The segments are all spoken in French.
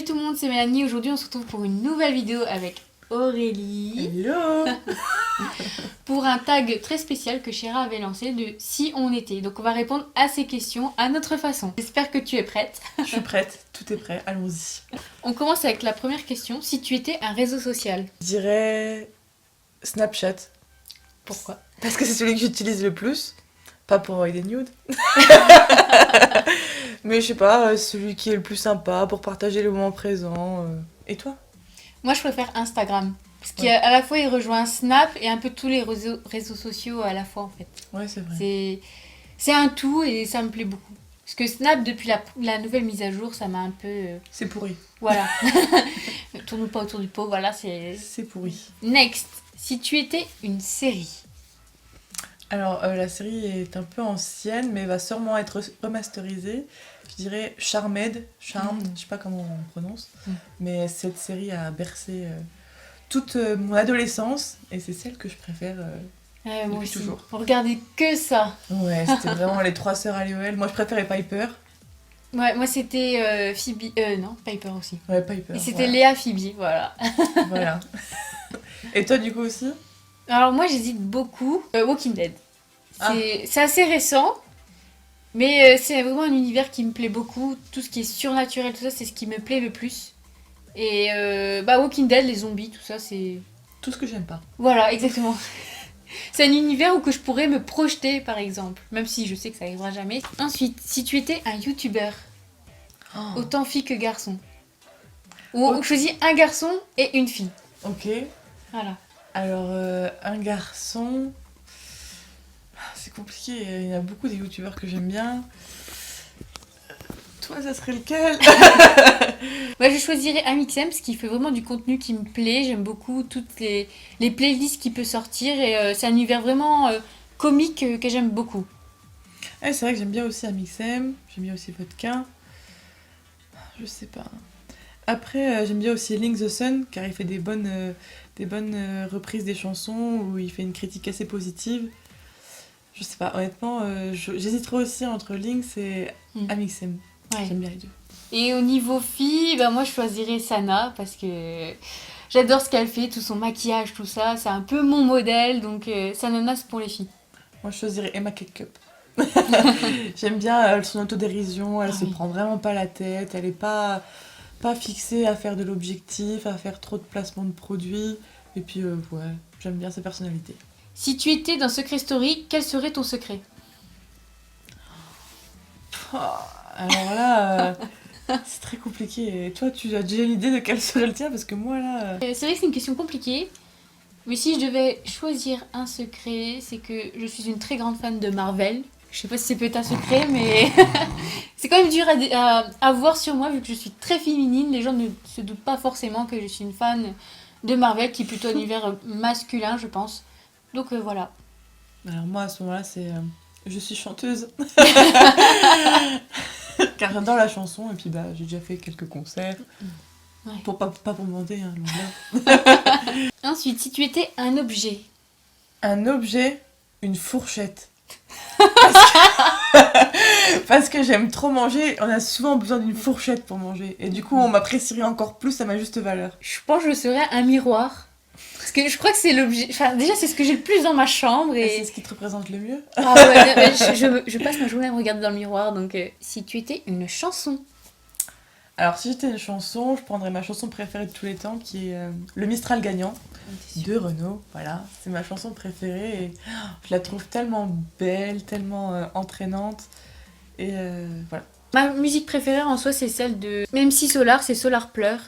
tout le monde, c'est Mélanie. Aujourd'hui, on se retrouve pour une nouvelle vidéo avec Aurélie. Hello. Pour un tag très spécial que Chéra avait lancé de Si on était. Donc on va répondre à ces questions à notre façon. J'espère que tu es prête. Je suis prête, tout est prêt, allons-y. On commence avec la première question. Si tu étais un réseau social. Je dirais Snapchat, Pourquoi? parce que c'est celui que j'utilise le plus. Pas pour envoyer des nudes. Mais je sais pas, celui qui est le plus sympa pour partager le moment présent. Et toi? Moi, je préfère Instagram. Parce qu'à la fois, il rejoint Snap et un peu tous les réseaux sociaux à la fois, en fait. Ouais, c'est vrai. C'est un tout et ça me plaît beaucoup. Parce que Snap, depuis la nouvelle mise à jour, ça m'a un peu... C'est pourri. Voilà. Tourne pas autour du pot, voilà, c'est... C'est pourri. Next. Si tu étais une série. Alors, la série est un peu ancienne, mais va sûrement être remasterisée. Je dirais Charmed, je sais pas comment on prononce. Mais cette série a bercé toute mon adolescence, et c'est celle que je préfère Moi depuis aussi. toujours. On regardait que ça. Ouais, c'était vraiment les trois sœurs Hallowell. Moi, je préférais Piper. Ouais, moi c'était Phoebe... non, Piper aussi. Ouais, Piper. Et c'était voilà. Léa Phoebe, voilà. Voilà. Et toi, du coup, aussi? Alors moi j'hésite beaucoup. Walking Dead. C'est assez récent, mais c'est vraiment un univers qui me plaît beaucoup. Tout ce qui est surnaturel, tout ça, c'est ce qui me plaît le plus. Et Walking Dead, les zombies, tout ça, c'est... Tout ce que j'aime pas. Voilà, exactement. C'est un univers où que je pourrais me projeter, par exemple. Même si je sais que ça arrivera jamais. Ensuite, si tu étais un youtubeur, autant fille que garçon. Ou on choisit un garçon et une fille. Ok. Voilà. Alors, un garçon... C'est compliqué, il y a beaucoup des youtubeurs que j'aime bien. Toi, ça serait lequel? Ouais, je choisirais Amixem parce qu'il fait vraiment du contenu qui me plaît. J'aime beaucoup toutes les playlists qu'il peut sortir et c'est un univers vraiment comique que j'aime beaucoup. Ouais, c'est vrai que j'aime bien aussi Amixem, j'aime bien aussi Vodka. Je sais pas. Après, j'aime bien aussi Link the Sun, car il fait des bonnes reprises des chansons où il fait une critique assez positive. Je sais pas, honnêtement, j'hésiterais aussi entre Lynx et Amixem. Ouais. J'aime bien les deux. Et au niveau fille, moi je choisirais Sana parce que j'adore ce qu'elle fait, tout son maquillage, tout ça. C'est un peu mon modèle, donc Sanana c'est pour les filles. Moi, je choisirais Emma Ketchup. J'aime bien son autodérision, elle se prend vraiment pas la tête, elle est pas fixée à faire de l'objectif, à faire trop de placements de produits. Et puis, ouais, j'aime bien sa personnalité. Si tu étais dans Secret Story, quel serait ton secret? Alors là, c'est très compliqué. Et toi, tu as déjà une idée de quel serait le tien? Parce que moi, là... C'est vrai que c'est une question compliquée. Mais si je devais choisir un secret, c'est que je suis une très grande fan de Marvel. Je sais pas si c'est peut-être un secret, mais c'est quand même dur à voir sur moi vu que je suis très féminine. Les gens ne se doutent pas forcément que je suis une fan de Marvel, qui est plutôt un univers masculin, je pense. Donc voilà. Alors moi, à ce moment-là, c'est... je suis chanteuse. Car j'adore la chanson, et puis j'ai déjà fait quelques concerts. Ouais. Pas pour me vanter, hein, loin de là. Ensuite, si tu étais un objet. Un objet, une fourchette. Parce que j'aime trop manger, on a souvent besoin d'une fourchette pour manger. Et du coup, on m'apprécierait encore plus à ma juste valeur. Je pense que je serais un miroir. Parce que je crois que c'est l'objet... Enfin, déjà, c'est ce que j'ai le plus dans ma chambre. Et c'est ce qui te représente le mieux. Ah ouais, je passe ma journée à me regarder dans le miroir. Donc, si tu étais une chanson. Alors, si j'étais une chanson, je prendrais ma chanson préférée de tous les temps, qui est Le Mistral gagnant, de Renaud. Voilà, c'est ma chanson préférée et je la trouve tellement belle, tellement entraînante. Et voilà. Ma musique préférée en soi, c'est celle de MC Solar, c'est Solar Pleure.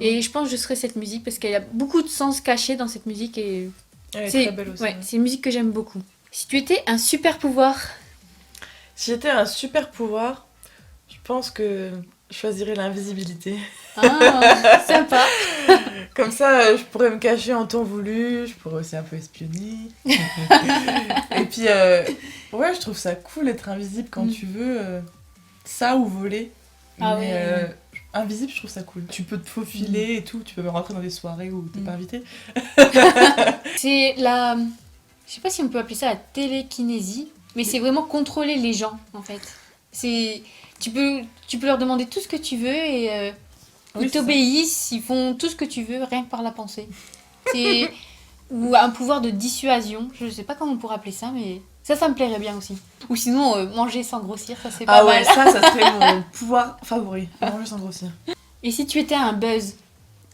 Et je pense que je serais cette musique parce qu'il y a beaucoup de sens cachés dans cette musique. Et elle est très belle aussi. Ouais, c'est une musique que j'aime beaucoup. Si tu étais un super pouvoir. Si j'étais un super pouvoir, je pense que je choisirais l'invisibilité. Ah, sympa. Comme ça, je pourrais me cacher en temps voulu, je pourrais aussi un peu espionner. Et puis, ouais, je trouve ça cool d'être invisible quand tu veux. Ça ou voler. Ah mais oui. invisible, je trouve ça cool. Tu peux te faufiler et tout, tu peux même rentrer dans des soirées où t'es pas invité. C'est la... Je sais pas si on peut appeler ça la télékinésie, mais c'est vraiment contrôler les gens, en fait. Tu peux leur demander tout ce que tu veux et Oui, Ils c'est ça. t'obéissent, ils font tout ce que tu veux, rien que par la pensée. C'est... Ou un pouvoir de dissuasion, je sais pas comment on pourrait appeler ça, mais ça me plairait bien aussi. Ou sinon, manger sans grossir, ça c'est pas Ah ouais, mal. ça serait mon pouvoir favori. Manger sans grossir. Et si tu étais un buzz?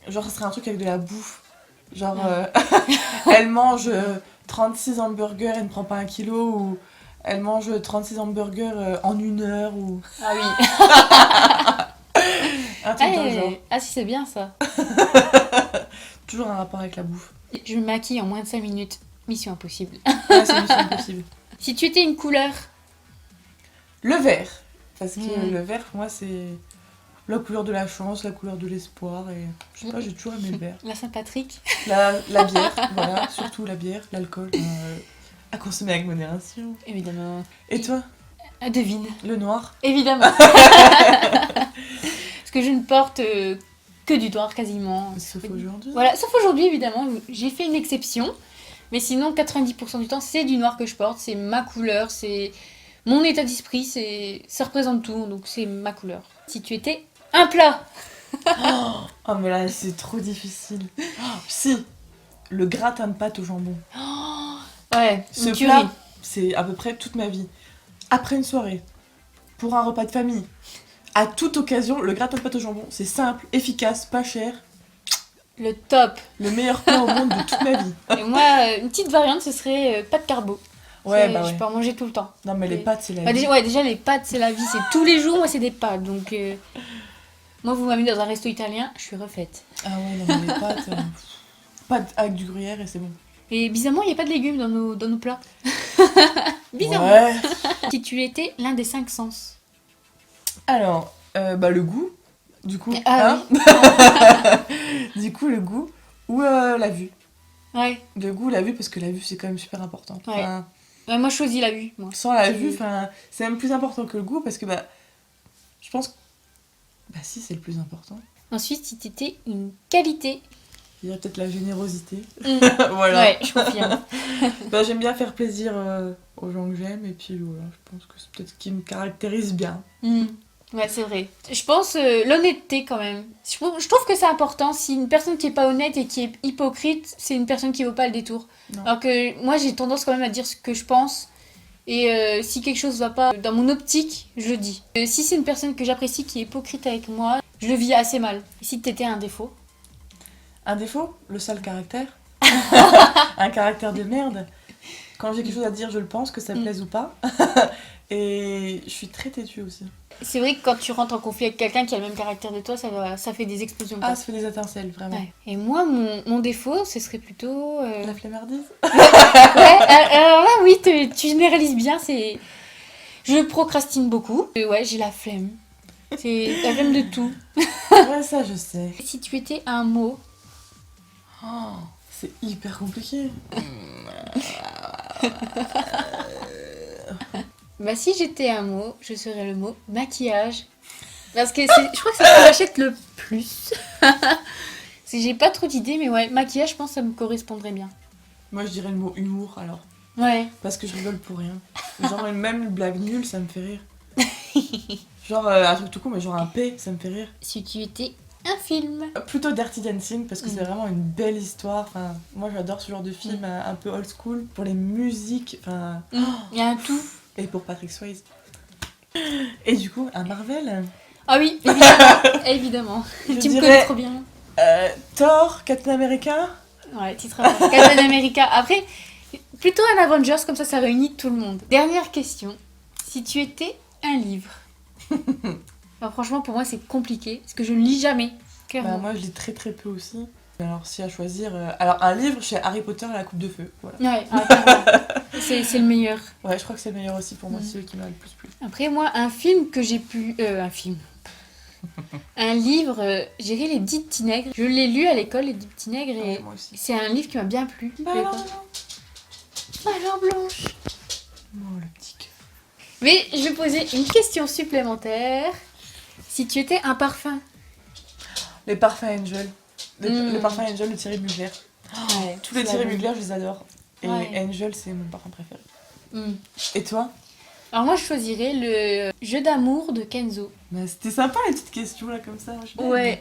Genre, ça serait un truc avec de la bouffe. Genre, Ah. elle mange 36 hamburgers et ne prend pas 1 kilo, ou elle mange 36 hamburgers en 1 heure, ou Ah oui. un truc dans le genre. Ah si, c'est bien ça. Toujours un rapport avec la bouffe. Je me maquille en moins de 5 minutes. Mission impossible. Ouais, c'est mission impossible. Si tu étais une couleur? Le vert. Parce que Mm. le vert, pour moi, c'est la couleur de la chance, la couleur de l'espoir. Et je sais pas, j'ai toujours aimé le vert. La Saint-Patrick? La bière, voilà, surtout la bière, l'alcool. À consommer avec modération. Évidemment. Et toi, Ah, devine. le noir? Évidemment. Parce que je ne porte que du noir quasiment. Sauf aujourd'hui. Voilà, sauf aujourd'hui évidemment, j'ai fait une exception. Mais sinon, 90% du temps, c'est du noir que je porte. C'est ma couleur, c'est mon état d'esprit, ça représente tout. Donc c'est ma couleur. Si tu étais un plat? Oh, mais là, c'est trop difficile. Si, le gratin de pâte au jambon. Ouais, Ce une plat, tuerie. c'est à peu près toute ma vie. Après une soirée, pour un repas de famille, à toute occasion, le gratin de pâte au jambon, c'est simple, efficace, pas cher, Le top. le meilleur plat au monde de toute ma vie. Et moi, une petite variante, ce serait pâte carbo. Ouais, bah Je ouais. peux en manger tout le temps. Non, mais les Et- pâtes, c'est la Bah, vie. déjà, les pâtes, c'est la vie. C'est tous les jours, moi, c'est des pâtes. Donc, moi, vous m'avez mis dans un resto italien, je suis refaite. Ah ouais, non, mais les pâtes, pâtes avec du gruyère et c'est bon. Et bizarrement, il n'y a pas de légumes dans nos plats. Bizarrement. Ouais. Si tu étais l'un des 5 sens. Alors, bah le goût, du coup. Ah Du coup, le goût ou la vue. Ouais. Le goût, la vue, parce que la vue, c'est quand même super important. Ouais. Enfin, Ouais, moi, je choisis la vue. Moi. sans la C'est- vue, enfin, c'est même plus important que le goût, parce que bah, je pense que bah si, c'est le plus important. Ensuite, si tu étais une qualité. Il y a peut-être la générosité. Mm. Voilà. Ouais, je confirme. Bah, j'aime bien faire plaisir aux gens que j'aime, et puis voilà, je pense que c'est peut-être ce qui me caractérise bien. Mm. Ouais, c'est vrai. Je pense l'honnêteté quand même. Je trouve que c'est important. Si une personne qui est pas honnête et qui est hypocrite, c'est une personne qui vaut pas le détour. Non. Alors que moi, j'ai tendance quand même à dire ce que je pense. Et si quelque chose va pas dans mon optique, je le dis. Si c'est une personne que j'apprécie qui est hypocrite avec moi, je le vis assez mal. Et si t'étais un défaut? Un défaut, le sale caractère. Un caractère de merde. Quand j'ai quelque chose à dire, je le pense, que ça Mm. plaise ou pas. Et je suis très têtue aussi. C'est vrai que quand tu rentres en conflit avec quelqu'un qui a le même caractère de toi, ça fait des explosions. quoi. Ah, ça fait des étincelles, vraiment. Ouais. Et moi, mon défaut, ce serait plutôt... La flemmardise. Ouais, alors là, oui, tu généralises bien. Je procrastine beaucoup. Et ouais, j'ai la flemme. C'est la flemme de tout. Ouais, ça, je sais. Si tu étais un mot, Oh, c'est hyper compliqué. bah si j'étais un mot, je serais le mot maquillage. Parce que je crois que c'est ce que j'achète le plus. J'ai pas trop d'idées, mais ouais, maquillage, je pense que ça me correspondrait bien. Moi, je dirais le mot humour, alors. Ouais. Parce que je rigole pour rien. Genre, même une blague nulle, ça me fait rire. Genre, un truc tout con, mais genre un P, ça me fait rire. Si tu étais un film. Plutôt Dirty Dancing, parce que c'est Mm. vraiment une belle histoire. Enfin, moi, j'adore ce genre de film un peu old school. Pour les musiques, enfin... Il y a un tout. Et pour Patrick Swayze. Et du coup, un Marvel. Ah oui, évidemment. Évidemment. Je Tu me dirais- connais trop bien. Thor, Captain America. Ouais, titre Captain America. Après, plutôt un Avengers, comme ça réunit tout le monde. Dernière question. Si tu étais un livre. Alors, franchement, pour moi, c'est compliqué, parce que je ne lis jamais. Clairement. Bah, moi, je lis très très peu aussi. Alors, si à choisir... Alors, un livre, chez Harry Potter et la Coupe de Feu. Voilà. Ouais, clairement. C'est le meilleur. Ouais, je crois que c'est le meilleur aussi pour moi, Mm. c'est celui qui m'a le plus plu. Après, moi, un film que j'ai pu... un film. Un livre, j'ai lu Les 10 petits nègres. Je l'ai lu à l'école, Les 10 petits nègres, et Ouais, moi aussi. c'est un livre qui m'a bien plu. Bah, Je l'ai non, pas- non. Alors, Blanche. Oh, le petit cœur. Mais je vais poser une question supplémentaire. Si tu étais un parfum. Les parfums Angel. Mm. Le parfum Angel de Thierry Mugler. Tous les Thierry Mugler, je les adore. Et Ouais. Angel, c'est mon parfum préféré. Mm. Et toi? Alors moi, je choisirais le jeu d'amour de Kenzo. Bah, c'était sympa les petites questions là comme ça. J'ai bien aimé. Ouais.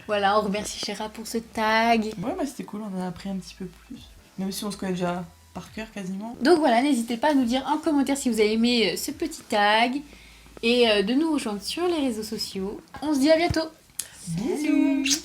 Voilà, on remercie Chéra pour ce tag. Ouais, bah c'était cool, on en a appris un petit peu plus. Même si on se connaît déjà par cœur quasiment. Donc voilà, n'hésitez pas à nous dire en commentaire si vous avez aimé ce petit tag et de nous rejoindre sur les réseaux sociaux. On se dit à bientôt. Bisous.